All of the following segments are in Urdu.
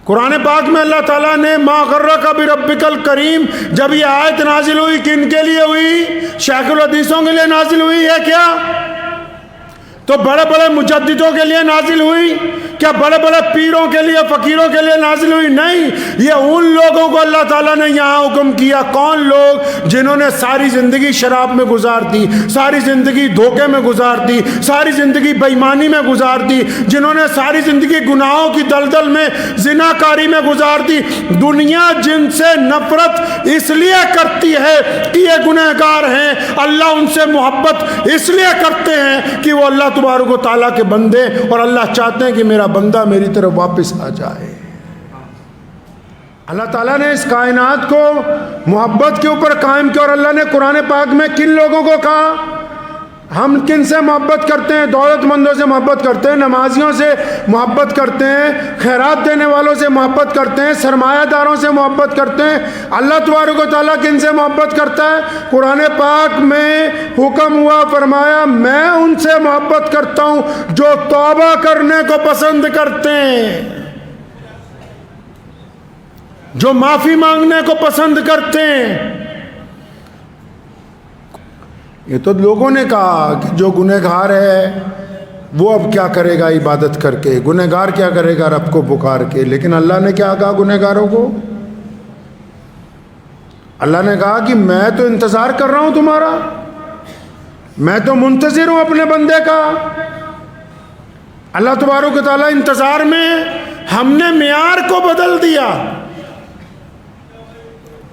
قرآن پاک میں اللہ تعالیٰ نے ما غرک بربک الکریم، جب یہ آیت نازل ہوئی کن کے لیے ہوئی؟ شیخ الحدیثوں کے لیے نازل ہوئی ہے کیا؟ تو بڑے بڑے مجددوں کے لیے نازل ہوئی کیا؟ بڑے بڑے پیروں کے لیے، فقیروں کے لیے نازل ہوئی؟ نہیں، یہ ان لوگوں کو اللہ تعالیٰ نے یہاں حکم کیا۔ کون لوگ؟ جنہوں نے ساری زندگی شراب میں گزار دی، ساری زندگی دھوکے میں گزار دی، ساری زندگی بے ایمانی میں گزار دی، جنہوں نے ساری زندگی گناہوں کی دلدل میں، زنا کاری میں گزار دی۔ دنیا جن سے نفرت اس لیے کرتی ہے کہ یہ گنہگار ہیں، اللہ ان سے محبت اس لیے کرتے ہیں کہ وہ اللہ تبارک و تعالیٰ کے بندے، اور اللہ چاہتے ہیں کہ میرا بندہ میری طرف واپس آ جائے۔ اللہ تعالیٰ نے اس کائنات کو محبت کے اوپر قائم کیا، اور اللہ نے قرآن پاک میں کن لوگوں کو کہا؟ ہم کن سے محبت کرتے ہیں؟ دولت مندوں سے محبت کرتے ہیں، نمازیوں سے محبت کرتے ہیں، خیرات دینے والوں سے محبت کرتے ہیں، سرمایہ داروں سے محبت کرتے ہیں۔ اللہ تبارک و تعالیٰ کن سے محبت کرتا ہے؟ قرآن پاک میں حکم ہوا، فرمایا میں ان سے محبت کرتا ہوں جو توبہ کرنے کو پسند کرتے ہیں، جو معافی مانگنے کو پسند کرتے ہیں۔ یہ تو لوگوں نے کہا کہ جو گنہگار ہے وہ اب کیا کرے گا عبادت کر کے، گنہگار کیا کرے گا رب کو پکار کے، لیکن اللہ نے کیا کہا گنہگاروں کو؟ اللہ نے کہا کہ میں تو انتظار کر رہا ہوں تمہارا، میں تو منتظر ہوں اپنے بندے کا۔ اللہ تبارک و تعالیٰ انتظار میں، ہم نے معیار کو بدل دیا۔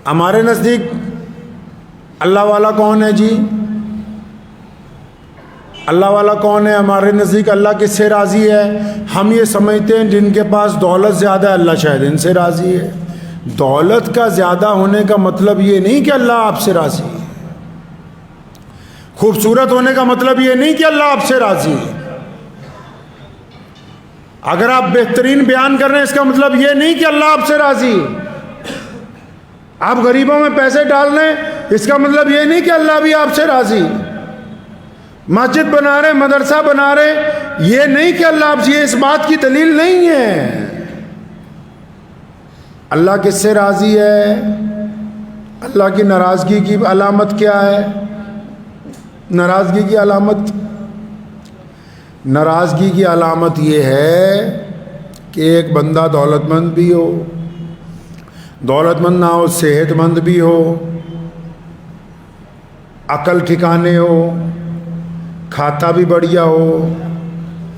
ہمارے نزدیک اللہ والا کون ہے جی؟ اللہ والا کون ہے ہمارے نزدیک؟ اللہ کس سے راضی ہے؟ ہم یہ سمجھتے ہیں جن کے پاس دولت زیادہ ہے اللہ شاید ان سے راضی ہے۔ دولت کا زیادہ ہونے کا مطلب یہ نہیں کہ اللہ آپ سے راضی ہے، خوبصورت ہونے کا مطلب یہ نہیں کہ اللہ آپ سے راضی ہے، اگر آپ بہترین بیان کر رہے ہیں اس کا مطلب یہ نہیں کہ اللہ آپ سے راضی ہے، آپ غریبوں میں پیسے ڈال رہے ہیں اس کا مطلب یہ نہیں کہ اللہ بھی آپ سے راضی ہے، مسجد بنا رہے، مدرسہ بنا رہے، یہ نہیں کہ اللہ آپ سے، یہ اس بات کی دلیل نہیں ہے۔ اللہ کس سے راضی ہے؟ اللہ کی ناراضگی کی علامت کیا ہے؟ ناراضگی کی علامت، ناراضگی کی علامت یہ ہے کہ ایک بندہ دولت مند بھی ہو، دولت مند نہ ہو، صحت مند بھی ہو، عقل ٹھکانے ہو، کھاتا بھی بڑھیا ہو،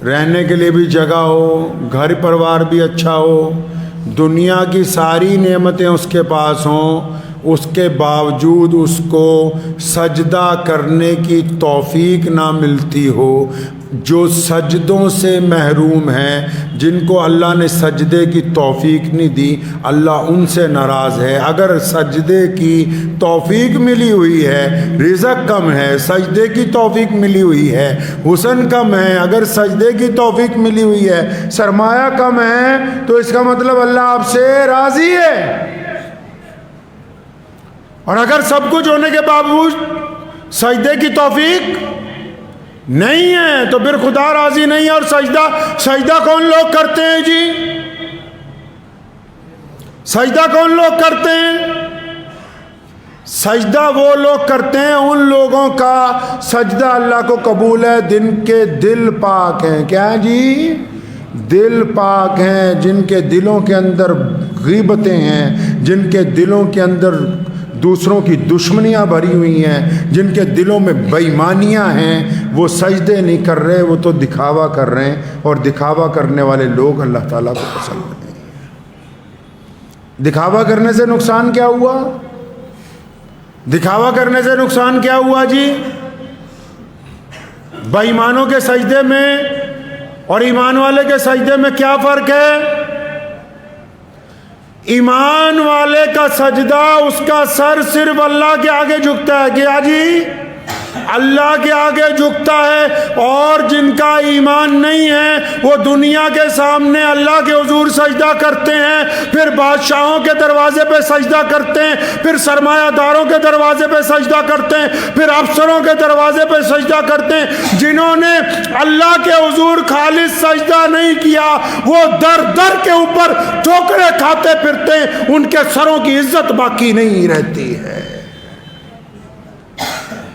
رہنے کے لیے بھی جگہ ہو، گھر پریوار بھی اچھا ہو، دنیا کی ساری نعمتیں اس کے پاس ہوں، اس کے باوجود اس کو سجدہ کرنے کی توفیق نہ ملتی ہو۔ جو سجدوں سے محروم ہیں، جن کو اللہ نے سجدے کی توفیق نہیں دی، اللہ ان سے ناراض ہے۔ اگر سجدے کی توفیق ملی ہوئی ہے، رزق کم ہے، سجدے کی توفیق ملی ہوئی ہے، حسن کم ہے، اگر سجدے کی توفیق ملی ہوئی ہے، سرمایہ کم ہے، تو اس کا مطلب اللہ آپ سے راضی ہے۔ اور اگر سب کچھ ہونے کے باوجود سجدے کی توفیق نہیں ہے تو پھر خدا راضی نہیں ہے۔ اور سجدہ کون لوگ کرتے ہیں جی؟ سجدہ کون لوگ کرتے ہیں؟ سجدہ وہ لوگ کرتے ہیں، ان لوگوں کا سجدہ اللہ کو قبول ہے جن کے دل پاک ہیں۔ کیا ہے جی؟ دل پاک ہیں، جن کے دلوں کے اندر غیبتیں ہیں، جن کے دلوں کے اندر دوسروں کی دشمنیاں بھری ہوئی ہیں، جن کے دلوں میں بے ایمانیاں ہیں، وہ سجدے نہیں کر رہے، وہ تو دکھاوا کر رہے ہیں، اور دکھاوا کرنے والے لوگ اللہ تعالیٰ کو پسند نہیں۔ دکھاوا کرنے سے نقصان کیا ہوا؟ دکھاوا کرنے سے نقصان کیا ہوا جی؟ بے ایمانوں کے سجدے میں اور ایمان والے کے سجدے میں کیا فرق ہے؟ ایمان والے کا سجدہ، اس کا سر صرف اللہ کے آگے جھکتا ہے، کیا جی؟ اللہ کے آگے جھکتا ہے، اور جن کا ایمان نہیں ہے وہ دنیا کے سامنے اللہ کے حضور سجدہ کرتے ہیں، پھر بادشاہوں کے دروازے پہ سجدہ کرتے ہیں، پھر سرمایہ داروں کے دروازے پہ سجدہ کرتے ہیں، پھر افسروں کے دروازے پہ سجدہ کرتے ہیں۔ جنہوں نے اللہ کے حضور خالص سجدہ نہیں کیا وہ در در کے اوپر ٹھوکریں کھاتے پھرتے ہیں، ان کے سروں کی عزت باقی نہیں رہتی ہے،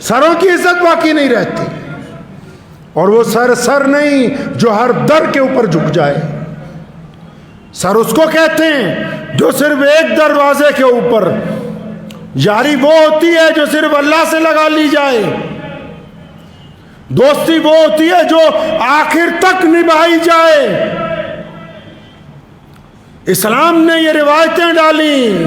سروں کی عزت باقی نہیں رہتی۔ اور وہ سر نہیں جو ہر در کے اوپر جھک جائے۔ سر اس کو کہتے ہیں جو صرف ایک دروازے کے اوپر، یاری وہ ہوتی ہے جو صرف اللہ سے لگا لی جائے، دوستی وہ ہوتی ہے جو آخر تک نبھائی جائے۔ اسلام نے یہ روایتیں ڈالی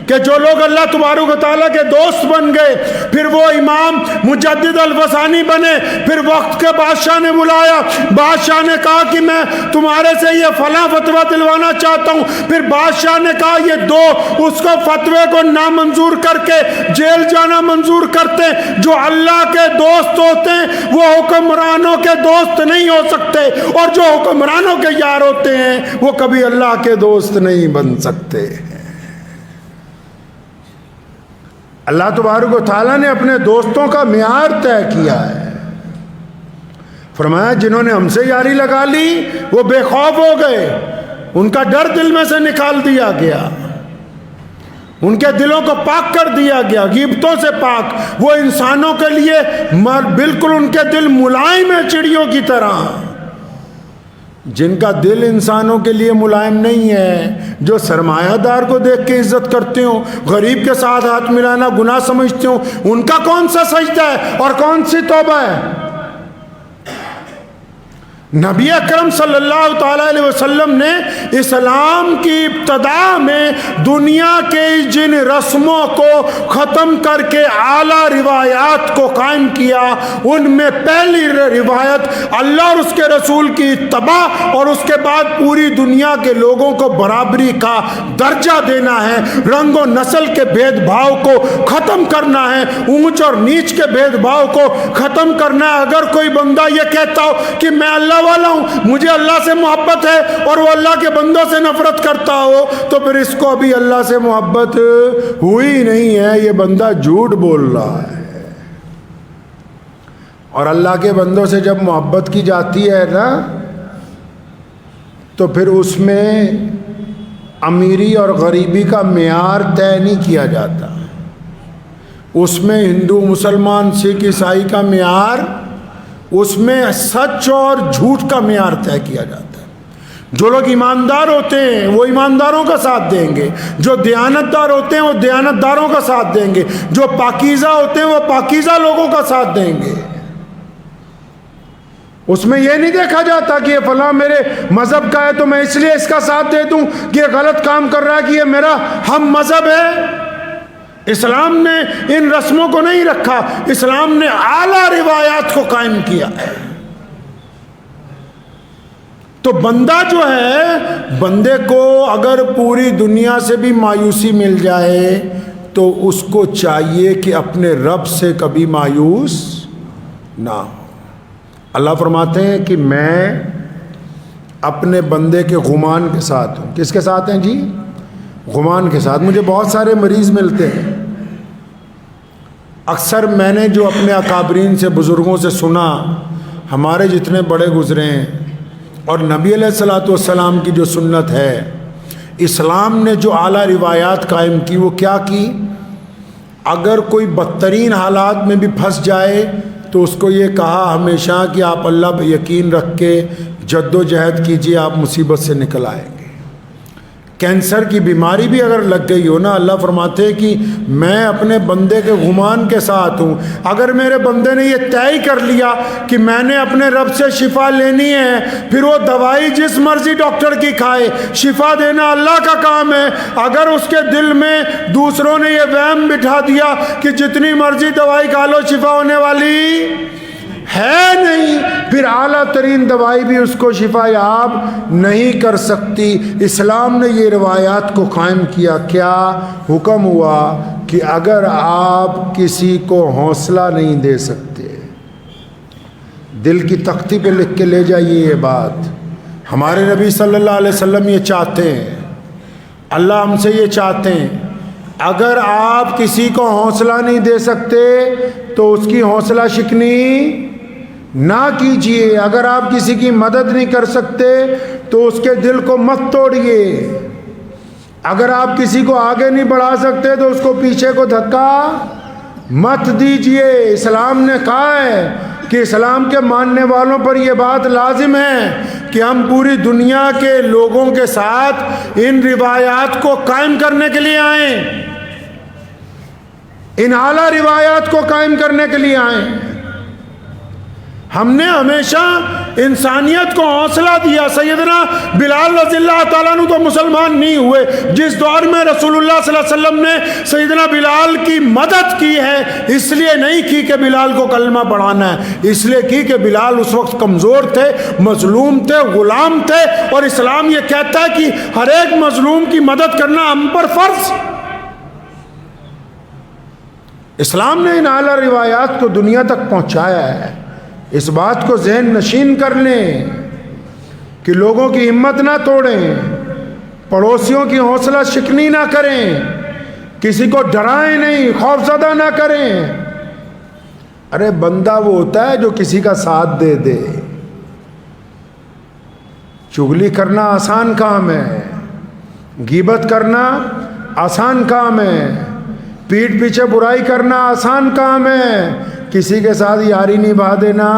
کہ جو لوگ اللہ تبارک و تعالیٰ کے دوست بن گئے، پھر وہ امام مجدد الفسانی بنے، پھر وقت کے بادشاہ نے بلایا، بادشاہ نے کہا کہ میں تمہارے سے یہ فلاں فتویٰ دلوانا چاہتا ہوں، پھر بادشاہ نے کہا یہ دو، اس کو فتوے کو نامنظور کر کے جیل جانا منظور کرتے ہیں۔ جو اللہ کے دوست ہوتے ہیں وہ حکمرانوں کے دوست نہیں ہو سکتے، اور جو حکمرانوں کے یار ہوتے ہیں وہ کبھی اللہ کے دوست نہیں بن سکتے۔ اللہ تبارک و تعالیٰ نے اپنے دوستوں کا معیار طے کیا ہے۔ فرمایا جنہوں نے ہم سے یاری لگا لی وہ بے خوف ہو گئے، ان کا ڈر دل میں سے نکال دیا گیا، ان کے دلوں کو پاک کر دیا گیا، غیبتوں سے پاک۔ وہ انسانوں کے لیے بالکل ان کے دل ملائم ہیں چڑیوں کی طرح۔ جن کا دل انسانوں کے لیے ملائم نہیں ہے، جو سرمایہ دار کو دیکھ کے عزت کرتے ہوں، غریب کے ساتھ ہاتھ ملانا گناہ سمجھتے ہوں، ان کا کون سا سجدہ ہے اور کون سی توبہ ہے؟ نبی اکرم صلی اللہ تعالیٰ علیہ وسلم نے اسلام کی ابتدا میں دنیا کے جن رسموں کو ختم کر کے اعلیٰ روایات کو قائم کیا، ان میں پہلی روایت اللہ اور اس کے رسول کی اتباع، اور اس کے بعد پوری دنیا کے لوگوں کو برابری کا درجہ دینا ہے، رنگ و نسل کے بھید بھاؤ کو ختم کرنا ہے، اونچ اور نیچ کے بھید بھاؤ کو ختم کرنا ہے۔ اگر کوئی بندہ یہ کہتا ہو کہ میں اللہ والا ہوں، مجھے اللہ سے محبت ہے، اور وہ اللہ کے بندوں سے نفرت کرتا ہو، تو پھر اس کو ابھی اللہ سے محبت ہوئی نہیں ہے، یہ بندہ جھوٹ بول رہا ہے۔ اور اللہ کے بندوں سے جب محبت کی جاتی ہے نا، تو پھر اس میں امیری اور غریبی کا معیار طے نہیں کیا جاتا، اس میں ہندو مسلمان سکھ عیسائی کا معیار، اس میں سچ اور جھوٹ کا معیار طے کیا جاتا ہے۔ جو لوگ ایماندار ہوتے ہیں وہ ایمانداروں کا ساتھ دیں گے، جو دیانتدار ہوتے ہیں وہ دیانتداروں کا ساتھ دیں گے، جو پاکیزہ ہوتے ہیں وہ پاکیزہ لوگوں کا ساتھ دیں گے۔ اس میں یہ نہیں دیکھا جاتا کہ یہ فلاں میرے مذہب کا ہے تو میں اس لیے اس کا ساتھ دے دوں کہ یہ غلط کام کر رہا ہے کہ یہ میرا ہم مذہب ہے۔ اسلام نے ان رسموں کو نہیں رکھا، اسلام نے اعلیٰ روایات کو قائم کیا ہے۔ تو بندہ جو ہے، بندے کو اگر پوری دنیا سے بھی مایوسی مل جائے تو اس کو چاہیے کہ اپنے رب سے کبھی مایوس نہ ہو۔ اللہ فرماتے ہیں کہ میں اپنے بندے کے غمان کے ساتھ ہوں۔ کس کے ساتھ ہیں جی؟ غمان کے ساتھ۔ مجھے بہت سارے مریض ملتے ہیں، اکثر میں نے جو اپنے اکابرین سے بزرگوں سے سنا، ہمارے جتنے بڑے گزرے ہیں، اور نبی علیہ الصلوۃ والسلام کی جو سنت ہے، اسلام نے جو اعلیٰ روایات قائم کی وہ کیا کی؟ اگر کوئی بدترین حالات میں بھی پھنس جائے تو اس کو یہ کہا ہمیشہ کہ آپ اللہ پہ یقین رکھ کے جد و جہد کیجیے، آپ مصیبت سے نکل آئیں گے۔ کینسر کی بیماری بھی اگر لگ گئی ہو نا، اللہ فرماتے ہیں کہ میں اپنے بندے کے غمان کے ساتھ ہوں۔ اگر میرے بندے نے یہ طے کر لیا کہ میں نے اپنے رب سے شفا لینی ہے، پھر وہ دوائی جس مرضی ڈاکٹر کی کھائے، شفا دینا اللہ کا کام ہے۔ اگر اس کے دل میں دوسروں نے یہ وہم بٹھا دیا کہ جتنی مرضی دوائی کھا لو شفا ہونے والی ہے نہیں، پھر اعلیٰ ترین دوائی بھی اس کو شفا یاب نہیں کر سکتی۔ اسلام نے یہ روایات کو قائم کیا، کیا حکم ہوا کہ اگر آپ کسی کو حوصلہ نہیں دے سکتے، دل کی تختی پہ لکھ کے لے جائیے یہ بات. ہمارے نبی صلی اللہ علیہ وسلم یہ چاہتے ہیں, اللہ ہم سے یہ چاہتے ہیں, اگر آپ کسی کو حوصلہ نہیں دے سکتے تو اس کی حوصلہ شکنی نہ کیجیے. اگر آپ کسی کی مدد نہیں کر سکتے تو اس کے دل کو مت توڑیے. اگر آپ کسی کو آگے نہیں بڑھا سکتے تو اس کو پیچھے کو دھکا مت دیجیے. اسلام نے کہا ہے کہ اسلام کے ماننے والوں پر یہ بات لازم ہے کہ ہم پوری دنیا کے لوگوں کے ساتھ ان روایات کو قائم کرنے کے لیے آئیں, ان اعلیٰ روایات کو قائم کرنے کے لیے آئیں. ہم نے ہمیشہ انسانیت کو حوصلہ دیا. سیدنا بلال رضی اللہ تعالیٰ عنہ تو مسلمان نہیں ہوئے. جس دور میں رسول اللہ صلی اللہ علیہ وسلم نے سیدنا بلال کی مدد کی ہے, اس لیے نہیں کی کہ بلال کو کلمہ پڑھانا ہے, اس لیے کی کہ بلال اس وقت کمزور تھے, مظلوم تھے, غلام تھے, اور اسلام یہ کہتا ہے کہ ہر ایک مظلوم کی مدد کرنا ہم پر فرض. اسلام نے ان اعلیٰ روایات کو دنیا تک پہنچایا ہے. اس بات کو ذہن نشین کر لیں کہ لوگوں کی ہمت نہ توڑیں, پڑوسیوں کی حوصلہ شکنی نہ کریں, کسی کو ڈرائیں نہیں, خوفزدہ نہ کریں. ارے بندہ وہ ہوتا ہے جو کسی کا ساتھ دے دے. چغلی کرنا آسان کام ہے, غیبت کرنا آسان کام ہے, پیٹھ پیچھے برائی کرنا آسان کام ہے, کسی کے ساتھ یاری نبھا دینا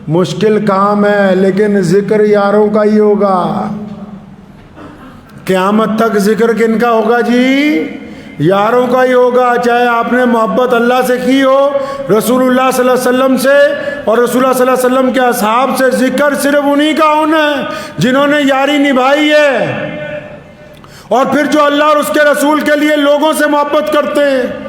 مشکل کام ہے. لیکن ذکر یاروں کا ہی ہوگا. قیامت تک ذکر کن کا ہوگا جی؟ یاروں کا ہی ہوگا. چاہے آپ نے محبت اللہ سے کی ہو, رسول اللہ صلی اللہ علیہ وسلم سے اور رسول اللہ صلی اللہ علیہ وسلم کے اصحاب سے, ذکر صرف انہی کا ہونا ہے جنہوں نے یاری نبھائی ہے. اور پھر جو اللہ اور اس کے رسول کے لیے لوگوں سے محبت کرتے ہیں,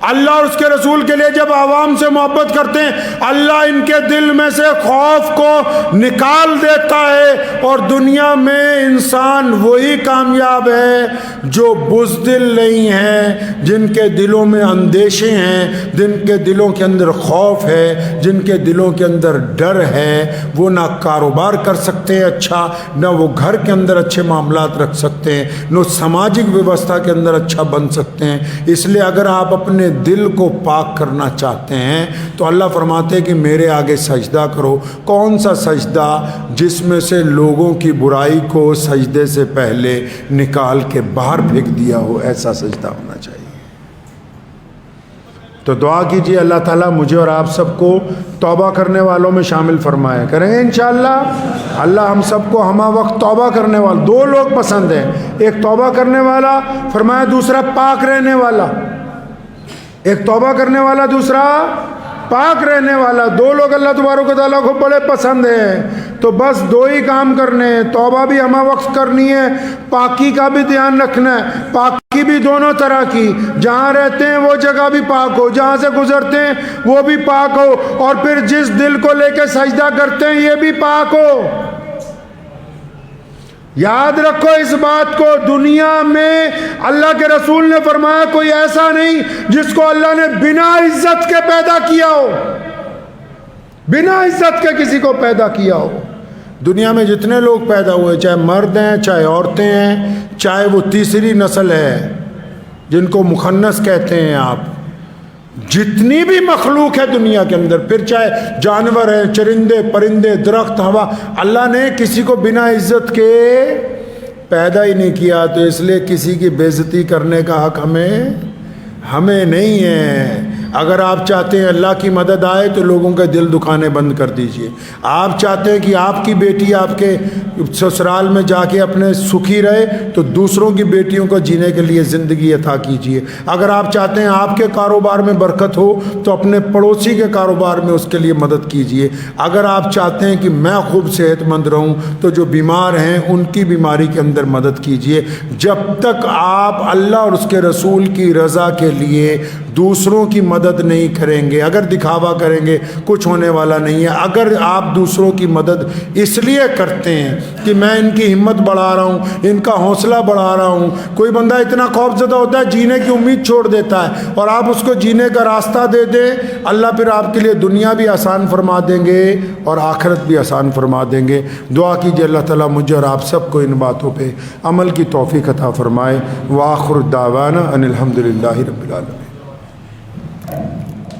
اللہ اور اس کے رسول کے لیے جب عوام سے محبت کرتے ہیں, اللہ ان کے دل میں سے خوف کو نکال دیتا ہے. اور دنیا میں انسان وہی کامیاب ہے جو بزدل نہیں ہے, جن کے دلوں میں اندیشے ہیں, جن کے دلوں کے اندر خوف ہے, جن کے دلوں کے اندر ڈر ہے. وہ نہ کاروبار کر سکتے ہیں اچھا, نہ وہ گھر کے اندر اچھے معاملات رکھ سکتے ہیں, نہ سماجک ویوستھا کے اندر اچھا بن سکتے ہیں. اس لیے اگر آپ اپنے دل کو پاک کرنا چاہتے ہیں تو اللہ فرماتے ہیں کہ میرے آگے سجدہ کرو. کون سا سجدہ؟ جس میں سے لوگوں کی برائی کو سجدے سے پہلے نکال کے باہر پھینک دیا ہو, ایسا سجدہ ہونا چاہیے. تو دعا کیجیے اللہ تعالیٰ مجھے اور آپ سب کو توبہ کرنے والوں میں شامل فرمائے. کریں گے انشاءاللہ. اللہ ہم سب کو ہمہ وقت توبہ کرنے والے, دو لوگ پسند ہیں, ایک توبہ کرنے والا فرمایا, دوسرا پاک رہنے والا. ایک توبہ کرنے والا, دوسرا پاک رہنے والا. دو لوگ اللہ تبارک و تعالیٰ کو بڑے پسند ہیں. تو بس دو ہی کام کرنے ہیں, توبہ بھی ہمہ وقت کرنی ہے, پاکی کا بھی دھیان رکھنا ہے. پاکی بھی دونوں طرح کی, جہاں رہتے ہیں وہ جگہ بھی پاک ہو, جہاں سے گزرتے ہیں وہ بھی پاک ہو, اور پھر جس دل کو لے کے سجدہ کرتے ہیں یہ بھی پاک ہو. یاد رکھو اس بات کو, دنیا میں اللہ کے رسول نے فرمایا کوئی ایسا نہیں جس کو اللہ نے بنا عزت کے پیدا کیا ہو, بنا عزت کے کسی کو پیدا کیا ہو. دنیا میں جتنے لوگ پیدا ہوئے, چاہے مرد ہیں چاہے عورتیں ہیں, چاہے وہ تیسری نسل ہے جن کو مخنث کہتے ہیں آپ, جتنی بھی مخلوق ہے دنیا کے اندر, پھر چاہے جانور ہیں, چرندے پرندے, درخت, ہوا, اللہ نے کسی کو بنا عزت کے پیدا ہی نہیں کیا. تو اس لیے کسی کی بے عزتی کرنے کا حق ہمیں نہیں ہے. اگر آپ چاہتے ہیں اللہ کی مدد آئے تو لوگوں کے دل دکھانے بند کر دیجئے. آپ چاہتے ہیں کہ آپ کی بیٹی آپ کے سسرال میں جا کے اپنے سکھی رہے تو دوسروں کی بیٹیوں کو جینے کے لیے زندگی عطا کیجئے. اگر آپ چاہتے ہیں آپ کے کاروبار میں برکت ہو تو اپنے پڑوسی کے کاروبار میں اس کے لیے مدد کیجئے. اگر آپ چاہتے ہیں کہ میں خوب صحت مند رہوں تو جو بیمار ہیں ان کی بیماری کے اندر مدد کیجئے. جب تک آپ اللہ اور اس کے رسول کی رضا کے لیے دوسروں کی مدد نہیں کریں گے، اگر دکھاوا کریں گے کچھ ہونے والا نہیں ہے۔ اگر آپ دوسروں کی مدد اس لیے کرتے ہیں کہ میں ان کی ہمت بڑھا رہا ہوں، ان کا حوصلہ بڑھا رہا ہوں، کوئی بندہ اتنا خوف زدہ ہوتا ہے جینے کی امید چھوڑ دیتا ہے، اور آپ اس کو جینے کا راستہ دے دیں، اللہ پھر آپ کے لیے دنیا بھی آسان فرما دیں گے اور آخرت بھی آسان فرما دیں گے۔ دعا کیجیے اللہ تعالیٰ مجھے اور آپ سب کو ان باتوں پہ عمل کی توفیق عطا فرمائے۔ وآخر دعوانا ان الحمد للہ رب العالمین۔